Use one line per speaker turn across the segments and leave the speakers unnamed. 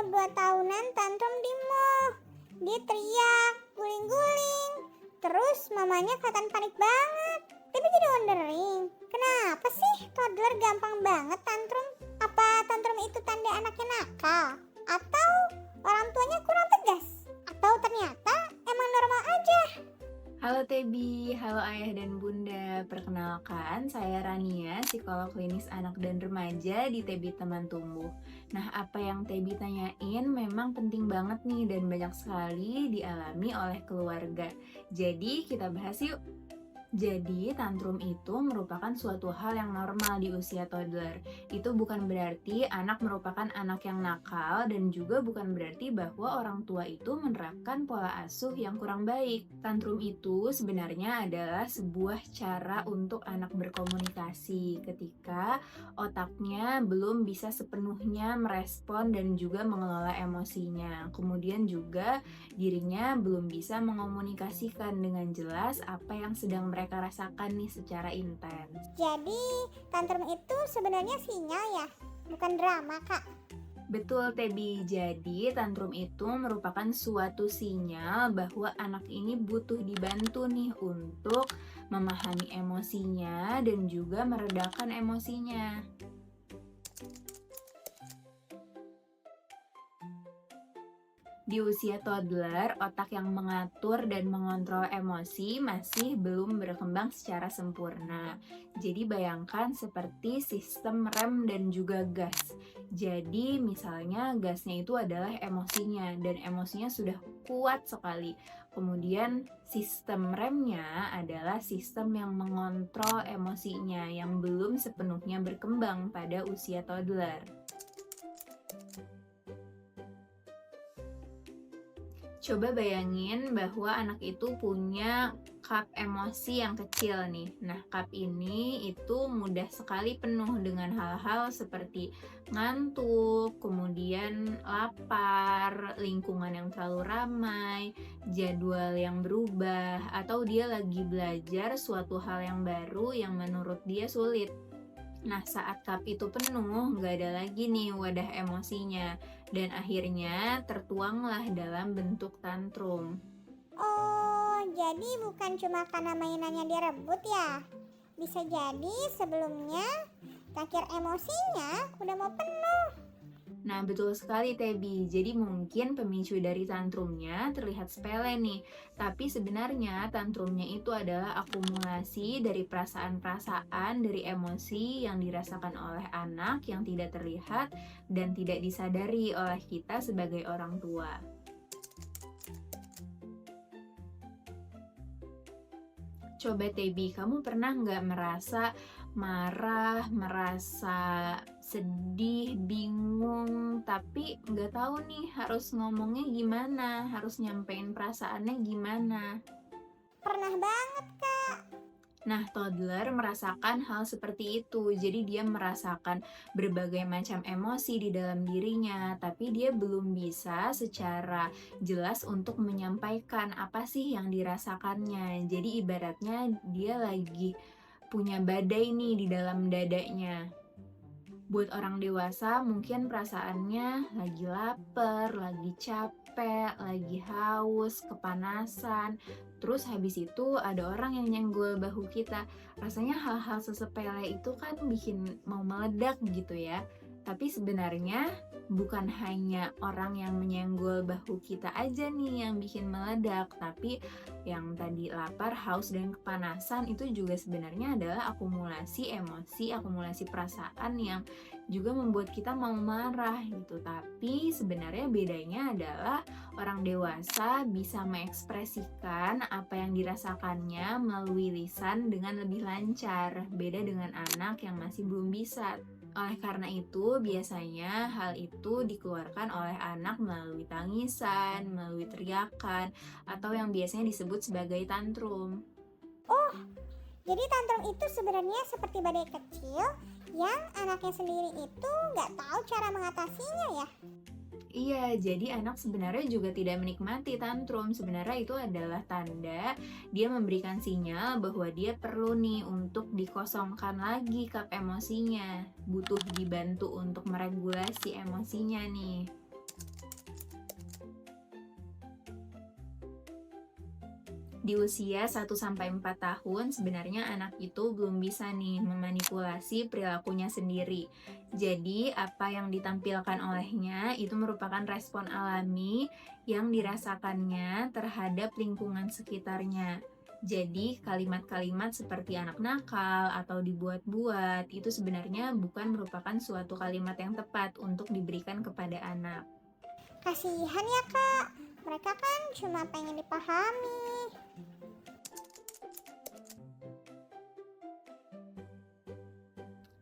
umur 2 tahunan tantrum di mall. Dia teriak, guling-guling. Terus mamanya kelihatan panik banget. Tapi jadi wondering, kenapa sih toddler gampang banget tantrum? Apa tantrum itu tanda anaknya nakal? Atau orang tuanya kurang tegas? Atau ternyata emang normal aja?
Halo Tebi, halo ayah dan bunda. Perkenalkan, saya Rania, psikolog klinis anak dan remaja di Tebi Teman Tumbuh. Nah, apa yang Tebi tanyain memang penting banget nih dan banyak sekali dialami oleh keluarga. Jadi, kita bahas yuk. Jadi, tantrum itu merupakan suatu hal yang normal di usia toddler. Itu bukan berarti anak merupakan anak yang nakal dan juga bukan berarti bahwa orang tua itu menerapkan pola asuh yang kurang baik. Tantrum itu sebenarnya adalah sebuah cara untuk anak berkomunikasi ketika otaknya belum bisa sepenuhnya merespon dan juga mengelola emosinya. Kemudian juga dirinya belum bisa mengomunikasikan dengan jelas apa yang sedang mereka rasakan nih secara intens.
Jadi tantrum itu sebenarnya sinyal ya, bukan drama Kak.
Betul Tebi, jadi tantrum itu merupakan suatu sinyal bahwa anak ini butuh dibantu nih untuk memahami emosinya dan juga meredakan emosinya. Di usia toddler, otak yang mengatur dan mengontrol emosi masih belum berkembang secara sempurna. Jadi bayangkan seperti sistem rem dan juga gas. Jadi misalnya gasnya itu adalah emosinya dan emosinya sudah kuat sekali. Kemudian sistem remnya adalah sistem yang mengontrol emosinya yang belum sepenuhnya berkembang pada usia toddler. Coba bayangin bahwa anak itu punya cup emosi yang kecil nih. Nah, cup ini itu mudah sekali penuh dengan hal-hal seperti ngantuk, kemudian lapar, lingkungan yang terlalu ramai, jadwal yang berubah, atau dia lagi belajar suatu hal yang baru yang menurut dia sulit. Nah, saat cup itu penuh, nggak ada lagi nih wadah emosinya, dan akhirnya tertuanglah dalam bentuk tantrum.
Oh, jadi bukan cuma karena mainannya direbut ya? Bisa jadi sebelumnya tangkir emosinya udah mau penuh.
Nah, betul sekali Tebi. Jadi mungkin pemicu dari tantrumnya terlihat sepele nih. Tapi sebenarnya tantrumnya itu adalah akumulasi dari perasaan-perasaan, dari emosi yang dirasakan oleh anak yang tidak terlihat dan tidak disadari oleh kita sebagai orang tua. Coba Tebi, kamu pernah nggak merasa marah, merasa sedih, bingung, tapi nggak tahu nih harus ngomongnya gimana, harus nyampein perasaannya gimana?
Pernah banget Kak.
Nah, toddler merasakan hal seperti itu. Jadi dia merasakan berbagai macam emosi di dalam dirinya, tapi dia belum bisa secara jelas untuk menyampaikan apa sih yang dirasakannya. Jadi ibaratnya dia lagi punya badai nih di dalam dadanya. Buat orang dewasa mungkin perasaannya lagi lapar, lagi capek, lagi haus, kepanasan. Terus habis itu ada orang yang nyenggol bahu kita. Rasanya hal-hal sesepele itu kan bikin mau meledak gitu ya. Tapi sebenarnya bukan hanya orang yang menyenggol bahu kita aja nih yang bikin meledak, tapi yang tadi lapar, haus, dan kepanasan itu juga sebenarnya adalah akumulasi emosi, akumulasi perasaan yang juga membuat kita mau marah gitu. Tapi sebenarnya bedanya adalah orang dewasa bisa mengekspresikan apa yang dirasakannya melalui lisan dengan lebih lancar, beda dengan anak yang masih belum bisa. Oleh karena itu, biasanya hal itu dikeluarkan oleh anak melalui tangisan, melalui teriakan, atau yang biasanya disebut sebagai tantrum.
Oh, jadi tantrum itu sebenarnya seperti badai kecil yang anaknya sendiri itu nggak tahu cara mengatasinya ya?
Iya, jadi anak sebenarnya juga tidak menikmati tantrum. Sebenarnya itu adalah tanda dia memberikan sinyal bahwa dia perlu nih untuk dikosongkan lagi cup emosinya. Butuh dibantu untuk meregulasi emosinya nih. Di usia 1-4 tahun, sebenarnya anak itu belum bisa nih memanipulasi perilakunya sendiri. Jadi, apa yang ditampilkan olehnya itu merupakan respon alami yang dirasakannya terhadap lingkungan sekitarnya. Jadi, kalimat-kalimat seperti anak nakal atau dibuat-buat itu sebenarnya bukan merupakan suatu kalimat yang tepat untuk diberikan kepada anak.
Kasihan ya kak, mereka kan cuma pengen dipahami.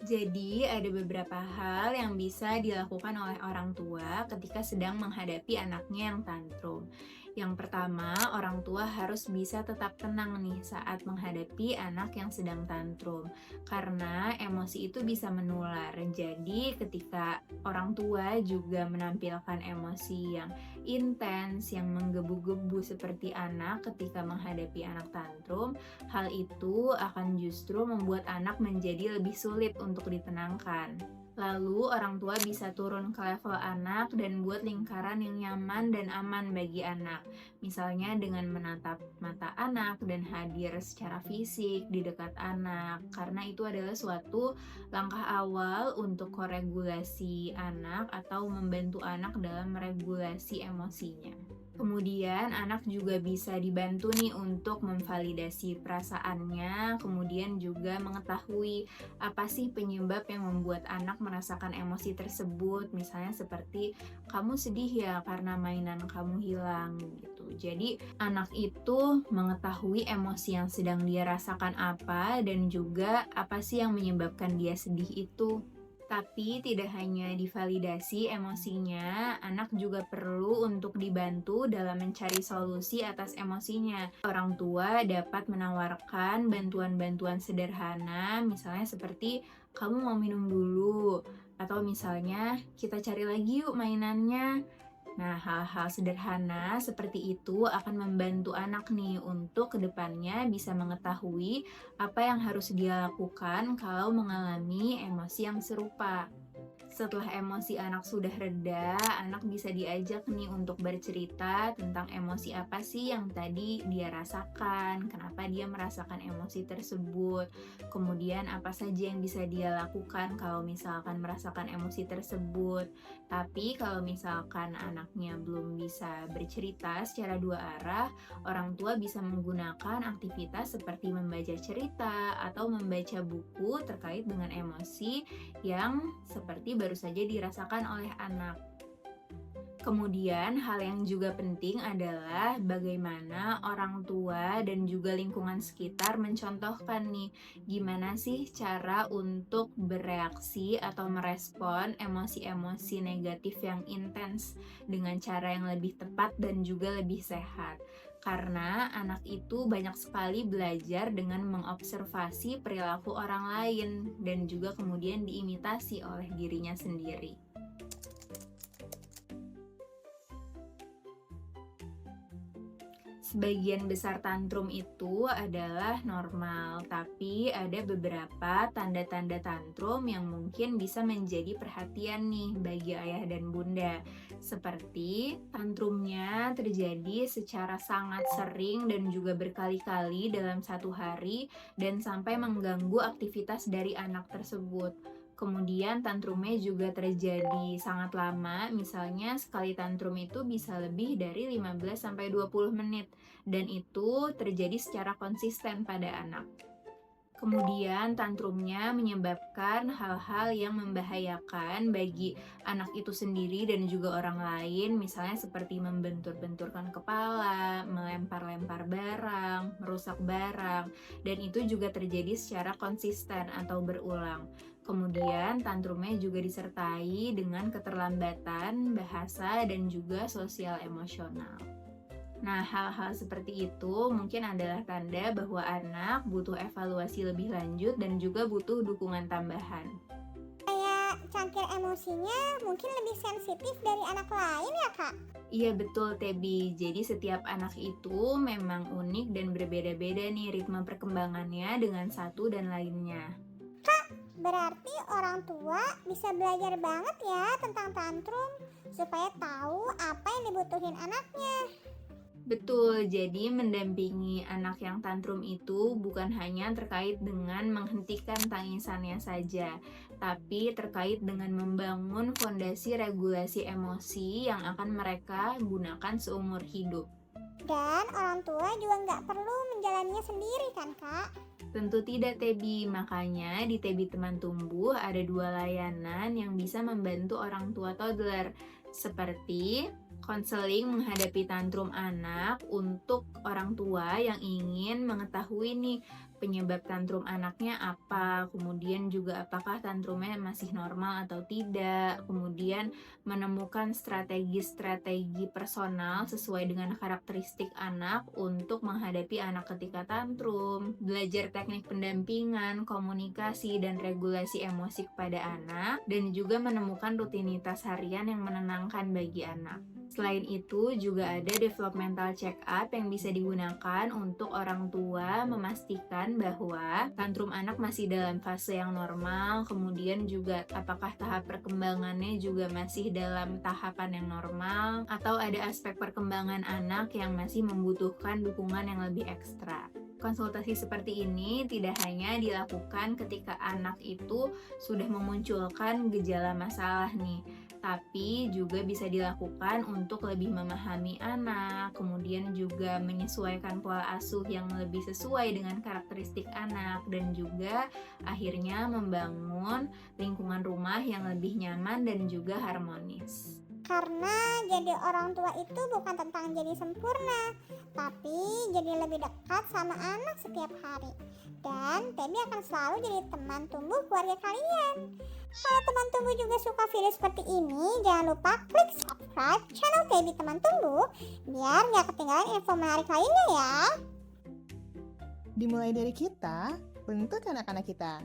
Jadi, ada beberapa hal yang bisa dilakukan oleh orang tua ketika sedang menghadapi anaknya yang tantrum. Yang pertama, orang tua harus bisa tetap tenang nih saat menghadapi anak yang sedang tantrum. Karena emosi itu bisa menular. Jadi, ketika orang tua juga menampilkan emosi yang intens, yang menggebu-gebu seperti anak ketika menghadapi anak tantrum, hal itu akan justru membuat anak menjadi lebih sulit untuk ditenangkan. Lalu, orang tua bisa turun ke level anak dan buat lingkaran yang nyaman dan aman bagi anak. Misalnya dengan menatap mata anak dan hadir secara fisik di dekat anak, karena itu adalah suatu langkah awal untuk koregulasi anak atau membantu anak dalam meregulasi emosinya. Kemudian anak juga bisa dibantu nih untuk memvalidasi perasaannya, kemudian juga mengetahui apa sih penyebab yang membuat anak merasakan emosi tersebut. Misalnya seperti kamu sedih ya karena mainan kamu hilang gitu. Jadi anak itu mengetahui emosi yang sedang dia rasakan apa dan juga apa sih yang menyebabkan dia sedih itu. Tapi tidak hanya divalidasi emosinya, anak juga perlu untuk dibantu dalam mencari solusi atas emosinya. Orang tua dapat menawarkan bantuan-bantuan sederhana, misalnya seperti kamu mau minum dulu, atau misalnya kita cari lagi yuk mainannya. Nah, hal-hal sederhana seperti itu akan membantu anak nih untuk kedepannya bisa mengetahui apa yang harus dia lakukan kalau mengalami emosi yang serupa. Setelah emosi anak sudah reda, anak bisa diajak nih untuk bercerita tentang emosi apa sih yang tadi dia rasakan, kenapa dia merasakan emosi tersebut, kemudian apa saja yang bisa dia lakukan kalau misalkan merasakan emosi tersebut. Tapi kalau misalkan anaknya belum bisa bercerita secara dua arah, orang tua bisa menggunakan aktivitas seperti membaca cerita atau membaca buku terkait dengan emosi yang seperti baru saja dirasakan oleh anak. Kemudian, hal yang juga penting adalah bagaimana orang tua dan juga lingkungan sekitar mencontohkan nih, gimana sih cara untuk bereaksi atau merespon emosi-emosi negatif yang intens dengan cara yang lebih tepat dan juga lebih sehat. Karena anak itu banyak sekali belajar dengan mengobservasi perilaku orang lain dan juga kemudian diimitasi oleh dirinya sendiri. Sebagian besar tantrum itu adalah normal, tapi ada beberapa tanda-tanda tantrum yang mungkin bisa menjadi perhatian nih bagi ayah dan bunda. Seperti tantrumnya terjadi secara sangat sering dan juga berkali-kali dalam satu hari dan sampai mengganggu aktivitas dari anak tersebut. Kemudian tantrumnya juga terjadi sangat lama, misalnya sekali tantrum itu bisa lebih dari 15-20 menit dan itu terjadi secara konsisten pada anak. Kemudian tantrumnya menyebabkan hal-hal yang membahayakan bagi anak itu sendiri dan juga orang lain, misalnya seperti membentur-benturkan kepala, melempar-lempar barang, merusak barang, dan itu juga terjadi secara konsisten atau berulang. Kemudian tantrumnya juga disertai dengan keterlambatan bahasa dan juga sosial emosional. Nah, hal-hal seperti itu mungkin adalah tanda bahwa anak butuh evaluasi lebih lanjut dan juga butuh dukungan tambahan.
Kayak cangkir emosinya mungkin lebih sensitif dari anak lain ya kak?
Iya betul Tebi, jadi setiap anak itu memang unik dan berbeda-beda nih ritme perkembangannya dengan satu dan lainnya.
Berarti orang tua bisa belajar banget ya tentang tantrum supaya tahu apa yang dibutuhin anaknya.
Betul, jadi mendampingi anak yang tantrum itu bukan hanya terkait dengan menghentikan tangisannya saja, tapi terkait dengan membangun fondasi regulasi emosi yang akan mereka gunakan seumur hidup.
Dan orang tua juga nggak perlu menjalaninya sendiri kan Kak?
Tentu tidak, Tebi. Makanya di Tebi Teman Tumbuh ada 2 layanan yang bisa membantu orang tua toddler, seperti konseling menghadapi tantrum anak untuk orang tua yang ingin mengetahui nih penyebab tantrum anaknya apa, kemudian juga apakah tantrumnya masih normal atau tidak, kemudian menemukan strategi-strategi personal sesuai dengan karakteristik anak untuk menghadapi anak ketika tantrum, belajar teknik pendampingan, komunikasi, dan regulasi emosi kepada anak, dan juga menemukan rutinitas harian yang menenangkan bagi anak. Selain itu, juga ada developmental check-up yang bisa digunakan untuk orang tua memastikan bahwa tantrum anak masih dalam fase yang normal, kemudian juga apakah tahap perkembangannya juga masih dalam tahapan yang normal, atau ada aspek perkembangan anak yang masih membutuhkan dukungan yang lebih ekstra. Konsultasi seperti ini tidak hanya dilakukan ketika anak itu sudah memunculkan gejala masalah nih, tapi juga bisa dilakukan untuk lebih memahami anak, kemudian juga menyesuaikan pola asuh yang lebih sesuai dengan karakteristik anak, dan juga akhirnya membangun lingkungan rumah yang lebih nyaman dan juga harmonis.
Karena jadi orang tua itu bukan tentang jadi sempurna, tapi jadi lebih dekat sama anak setiap hari. Dan Tebi akan selalu jadi teman tumbuh keluarga kalian. Kalau teman tumbuh juga suka video seperti ini, jangan lupa klik subscribe channel Tebi Teman Tumbuh biar nggak ketinggalan info menarik lainnya ya.
Dimulai dari kita, bentuk anak-anak kita.